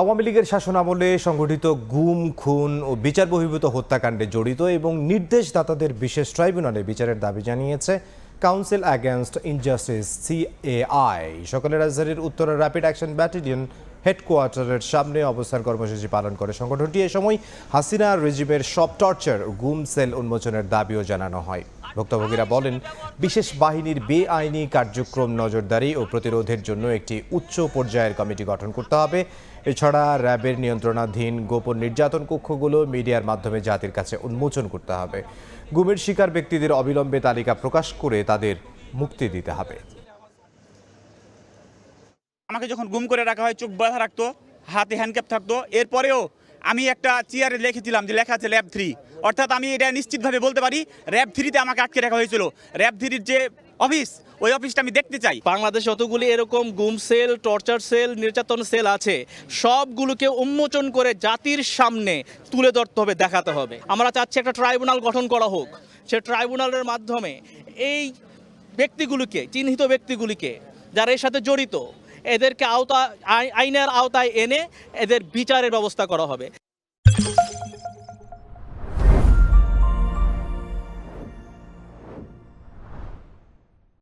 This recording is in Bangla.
আওয়ামী লীগের শাসনামলে সংঘটিত গুম, খুন ও বিচার বহির্ভূত হত্যাকাণ্ডে জড়িত এবং নির্দেশদাতাদের বিশেষ ট্রাইব্যুনালে বিচারের দাবি জানিয়েছে কাউন্সিল অ্যাগেনস্ট ইনজাস্টিস CAI। সকালে রাজধানীর উত্তরা র্যাপিড অ্যাকশন ব্যাটালিয়ন হেডকোয়ার্টারের সামনে অবস্থান কর্মসূচি পালন করে সংগঠনটি। এ সময় হাসিনা রেজিমের সব টর্চার ও গুম সেল উন্মোচনের দাবিও জানানো হয়। ভুক্তভোগীরা বলেন, বিশেষ বাহিনীর বেআইনি কার্যক্রম নজরদারি ও প্রতিরোধের জন্য একটি উচ্চ পর্যায়ের কমিটি গঠন করতে হবে। এছাড়া র্যাবের নিয়ন্ত্রণাধীন গোপন নির্যাতন কক্ষগুলো মিডিয়ার মাধ্যমে জাতির কাছে উন্মোচন করতে হবে। গুমের শিকার ব্যক্তিদের অবিলম্বে তালিকা প্রকাশ করে তাদের মুক্তি দিতে হবে। আমাকে যখন গুম করে রাখা হয়, চোখ বাঁধা রাখতো, হাতে হ্যান্ডক্যাপ থাকতো, এরপরেও আমি একটা চেয়ারে লিখেছিলাম যে লেখা আছে ল্যাব 3, অর্থাৎ আমি এটা নিশ্চিতভাবে বলতে পারি ল্যাব 3-তে আমাকে আটকে রাখা হয়েছিল। ল্যাব 3-র যে অফিস, ওই অফিসটা আমি দেখতে চাই। বাংলাদেশে যতগুলি এরকম গুম সেল, টর্চার সেল, নির্যাতন সেল আছে, সবগুলোকে উন্মোচন করে জাতির সামনে তুলে ধরতে হবে, দেখাতে হবে। আমরা চাচ্ছি একটা ট্রাইব্যুনাল গঠন করা হোক। সে ট্রাইব্যুনালের মাধ্যমে এই ব্যক্তিগুলিকে, চিহ্নিত ব্যক্তিগুলিকে যারা এর সাথে জড়িত, এদেরকে আইনের আওতায় এনে এদের বিচারের ব্যবস্থা করা হবে।